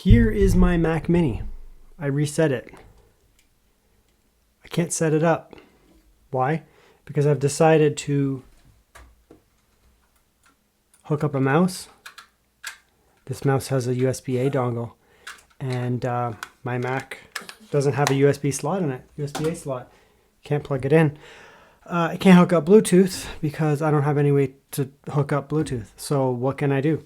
Here is my Mac Mini. I reset it. I can't set it up. Why? Because I've decided to hook up a mouse. This mouse has a USB-A dongle, and my Mac doesn't have a USB slot in it, USB-A slot. Can't plug it in. I can't hook up Bluetooth because I don't have any way to hook up Bluetooth. So what can I do?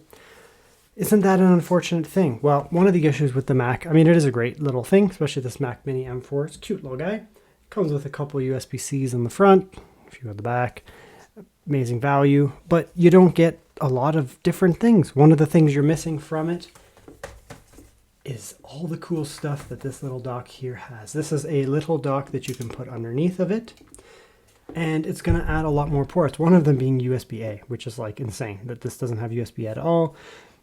Isn't that an unfortunate thing? Well, one of the issues with the Mac, I mean, it is a great little thing, especially this Mac Mini M4. It's a cute little guy. Comes with a couple USB-Cs in the front, a few at the back. Amazing value, but you don't get a lot of different things. One of the things you're missing from it is all the cool stuff that this little dock here has. This is a little dock that you can put underneath of it, and it's going to add a lot more ports. One of them being USB-A, which is like insane that this doesn't have USB at all.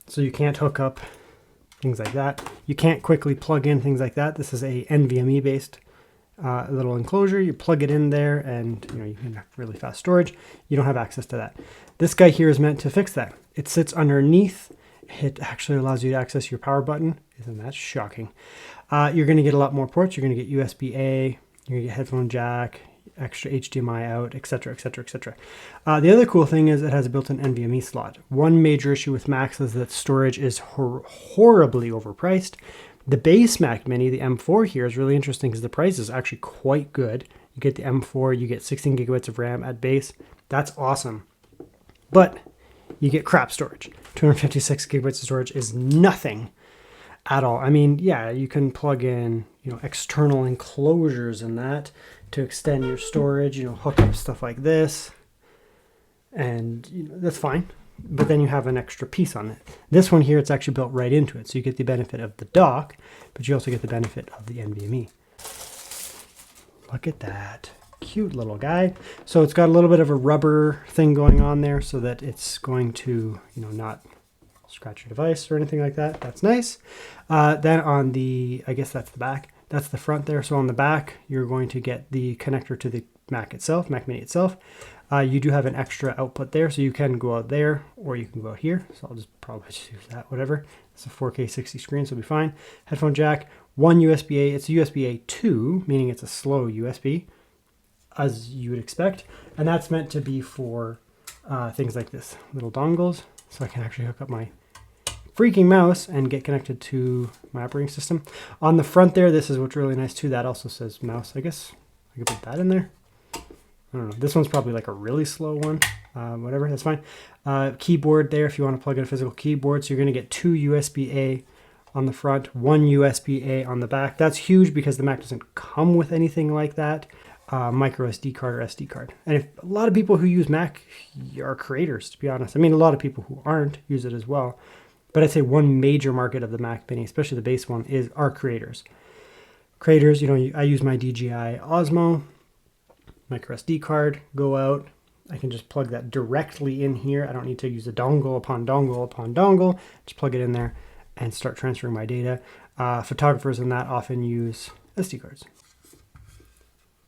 So you can't hook up things like that. You can't quickly plug in things like that. This is a NVMe based little enclosure. You plug it in there and you can have really fast storage. You don't have access to that. This guy here is meant to fix that. It sits underneath. It actually allows you to access your power button. Isn't that shocking? You're going to get a lot more ports. You're going to get USB-A, you're going to get headphone jack, extra HDMI out, etc., etc., etc. The other cool thing is it has a built-in NVMe slot. One major issue with Macs is that storage is horribly overpriced. The base Mac Mini, the M4 here, is really interesting because the price is actually quite good. You get the M4, you get 16 gigabytes of RAM at base. That's awesome. But you get crap storage. 256 gigabytes of storage is nothing at all. I mean, yeah, you can plug in, external enclosures and that to extend your storage, hook up stuff like this, and that's fine. But then you have an extra piece on it. This one here, it's actually built right into it. So you get the benefit of the dock, but you also get the benefit of the NVMe. Look at that. Cute little guy. So it's got a little bit of a rubber thing going on there so that it's going to, not scratch your device or anything like that. That's nice. Then on the, I guess that's the back. That's the front there. So on the back, you're going to get the connector to the Mac itself, Mac Mini itself. You do have an extra output there, so you can go out there or you can go out here. So I'll just probably just use that, whatever. It's a 4K 60 screen, so it'll be fine. Headphone jack, one USB-A. It's a USB-A 2, meaning it's a slow USB, as you would expect. And that's meant to be for things like this, little dongles. So I can actually hook up my freaking mouse and get connected to my operating system. On the front there, this is what's really nice too. That also says mouse. I guess I could put that in there. I don't know. This one's probably like a really slow one. Whatever, that's fine. Keyboard there if you want to plug in a physical keyboard. So you're going to get two USB-A on the front, one USB-A on the back. That's huge because the Mac doesn't come with anything like that. Micro SD card or SD card. And if a lot of people who use Mac are creators, to be honest. I mean, a lot of people who aren't use it as well. But I'd say one major market of the Mac Mini, especially the base one, are creators. Creators, I use my DJI Osmo. Micro SD card, go out. I can just plug that directly in here. I don't need to use a dongle upon dongle upon dongle. Just plug it in there and start transferring my data. Photographers in that often use SD cards.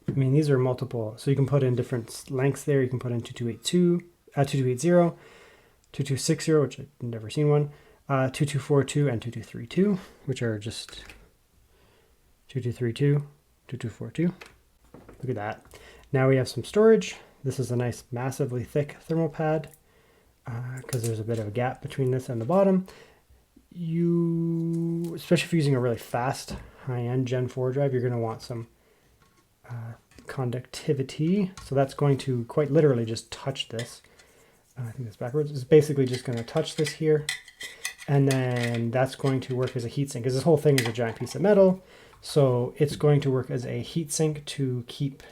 I mean, these are multiple, so you can put in different lengths there. You can put in 2280, 2260, which I've never seen one, 2242 and 2232, which are just 2232, 2242. Look at that. Now we have some storage. This is a nice massively thick thermal pad because there's a bit of a gap between this and the bottom. Especially if you're using a really fast high-end Gen 4 drive, you're going to want some conductivity. So that's going to quite literally just touch this. I think that's backwards. It's basically just going to touch this here. And then that's going to work as a heatsink because this whole thing is a giant piece of metal. So it's going to work as a heatsink to keep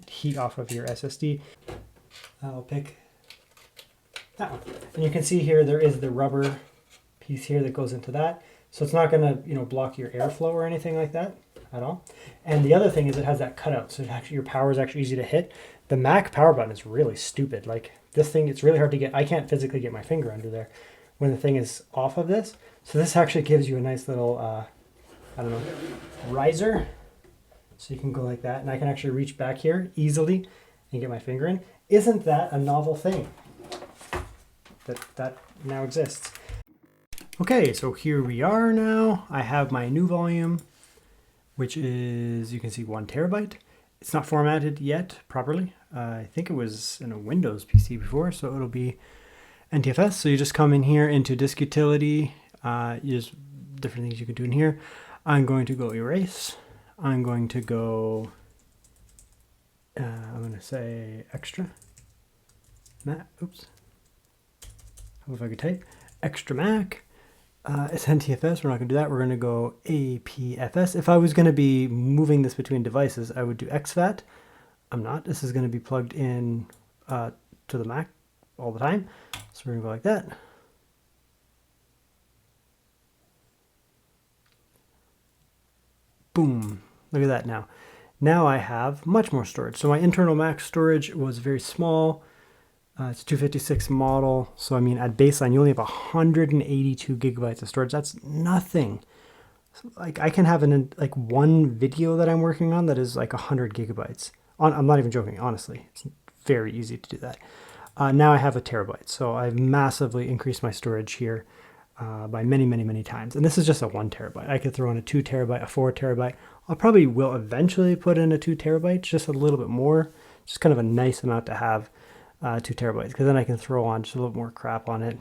heat off of your SSD. I'll pick that one. And you can see here there is the rubber piece here that goes into that. So it's not going to, block your airflow or anything like that at all. And the other thing is it has that cutout. So your power is actually easy to hit. The Mac power button is really stupid. Like this thing, it's really hard to get. I can't physically get my finger under there when the thing is off of this. So this actually gives you a nice little, riser. So you can go like that, and I can actually reach back here easily and get my finger in. Isn't that a novel thing that now exists? Okay, so here we are now. I have my new volume, which is, you can see, 1 terabyte. It's not formatted yet properly. I think it was in a Windows PC before, so it'll be NTFS. So you just come in here into disk utility. There's different things you can do in here. I'm going to go erase. I'm going to go, I'm going to say extra. Oops. How if I could type? Extra Mac. It's NTFS. We're not going to do that. We're going to go APFS. If I was going to be moving this between devices, I would do exFAT. I'm not. This is going to be plugged in to the Mac all the time. So we're going to go like that. Boom. Look at that now. Now I have much more storage. So my internal Mac storage was very small. It's 256 model. So I mean, at baseline, you only have 182 gigabytes of storage. That's nothing. So, like, I can have like one video that I'm working on that is like 100 gigabytes. I'm not even joking, honestly. It's very easy to do that. Now I have a terabyte. So I've massively increased my storage here by many, many, many times. And this is just a 1 terabyte. I could throw in a 2 terabyte, a 4 terabyte. I probably will eventually put in a 2 terabyte, just a little bit more. Just kind of a nice amount to have. 2 terabytes, because then I can throw on just a little more crap on it,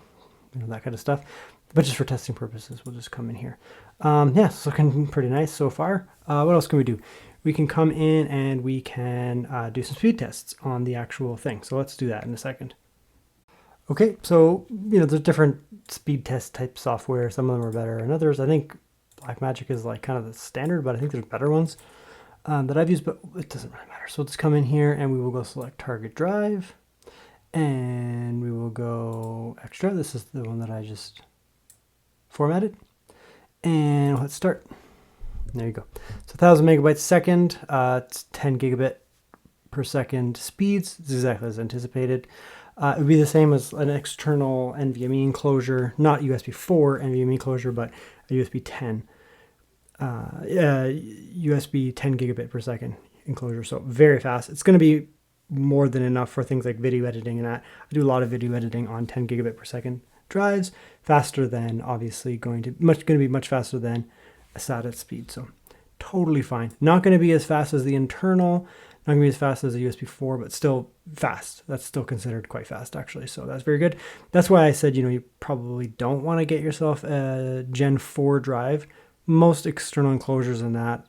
you know, that kind of stuff. But just for testing purposes, we'll just come in here. Yeah, it's looking pretty nice so far. What else can we do? We can come in and we can do some speed tests on the actual thing. So let's do that in a second. Okay, so, you know, there's different speed test type software. Some of them are better than others. I think Blackmagic is like kind of the standard, but I think there's better ones that I've used, but it doesn't really matter. So let's come in here and we will go select target drive. And we will go extra. This is the one that I just formatted. And let's start. There you go. So 1,000 megabytes a second. It's 10 gigabit per second speeds. It's exactly as anticipated. It would be the same as an external NVMe enclosure, not USB 4 NVMe enclosure, but a USB 10. USB 10 gigabit per second enclosure. So very fast. It's going to be more than enough for things like video editing and that. I do a lot of video editing on 10 gigabit per second drives, faster than, obviously, going to be much faster than a SATA speed. So totally fine. Not going to be as fast as the internal, not going to be as fast as a USB 4, but still fast. That's still considered quite fast, actually. So that's very good. That's why I said, you know, you probably don't want to get yourself a Gen 4 drive. Most external enclosures in that,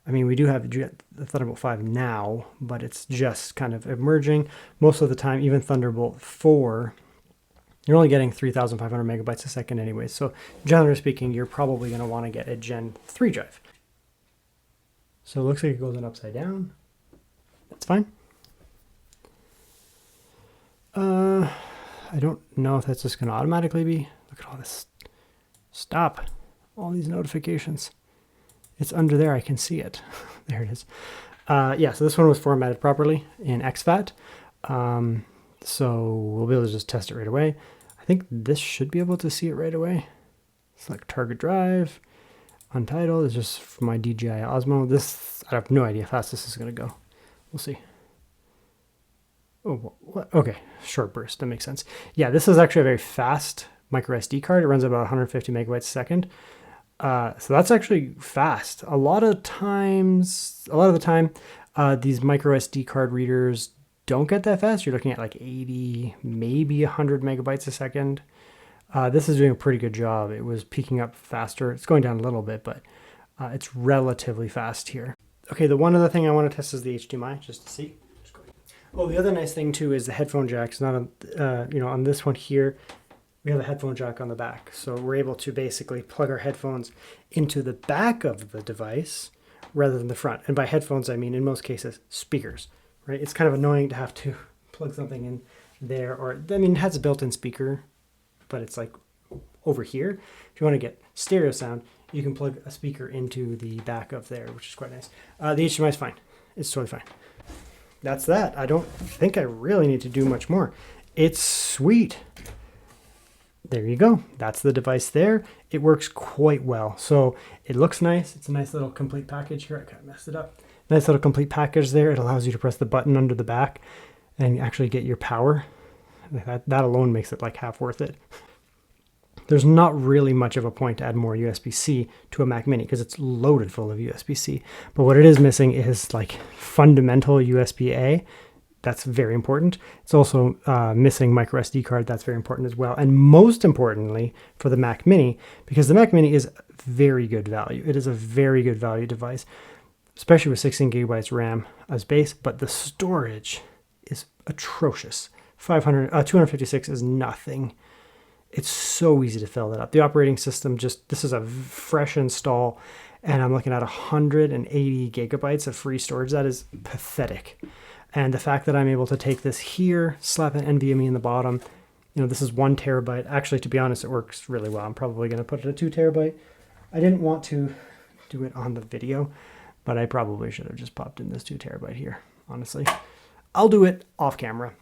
I mean, we do have the Thunderbolt 5 now, but it's just kind of emerging. Most of the time, even Thunderbolt 4, you're only getting 3,500 megabytes a second anyway. So generally speaking, you're probably going to want to get a Gen 3 drive. So it looks like it goes in upside down. That's fine. I don't know if that's just going to automatically be. Look at all this. Stop. All these notifications. It's under there. I can see it. There it is. Yeah, so this one was formatted properly in exFAT. So we'll be able to just test it right away. I think this should be able to see it right away. Select target drive. Untitled is just for my DJI Osmo. This, I have no idea how fast this is going to go. We'll see. Oh, what? Okay, short burst. That makes sense. Yeah, this is actually a very fast micro SD card. It runs about 150 megabytes a second. So that's actually fast. A lot of the time, these micro SD card readers don't get that fast. You're looking at like 80, maybe 100 megabytes a second. This is doing a pretty good job. It was peaking up faster. It's going down a little bit, but it's relatively fast here. Okay, the one other thing I want to test is the HDMI, just to see. Oh, the other nice thing too is the headphone jack. It's not on, on this one here. We have a headphone jack on the back. So we're able to basically plug our headphones into the back of the device rather than the front. And by headphones, I mean, in most cases, speakers, right? It's kind of annoying to have to plug something in there, or, I mean, it has a built-in speaker, but it's like over here. If you want to get stereo sound, you can plug a speaker into the back of there, which is quite nice. The HDMI is fine. It's totally fine. That's that. I don't think I really need to do much more. It's sweet. There you go. That's the device there. It works quite well. So it looks nice. It's a nice little complete package here. I kind of messed it up. Nice little complete package there. It allows you to press the button under the back and actually get your power. That alone makes it like half worth it. there's not really much of a point to add more USB-C to a Mac Mini because it's loaded full of USB-C. But what it is missing is like fundamental USB-A. That's very important. It's also missing micro SD card. That's very important as well. And most importantly for the Mac Mini, because the Mac Mini is very good value. It is a very good value device, especially with 16 gigabytes RAM as base, but the storage is atrocious. 256 is nothing. It's so easy to fill that up. The operating system this is a fresh install, and I'm looking at 180 gigabytes of free storage. That is pathetic. And the fact that I'm able to take this here, slap an NVMe in the bottom, this is 1 terabyte. Actually, to be honest, it works really well. I'm probably going to put it at 2 terabyte. I didn't want to do it on the video, but I probably should have just popped in this 2 terabyte here, honestly. I'll do it off camera.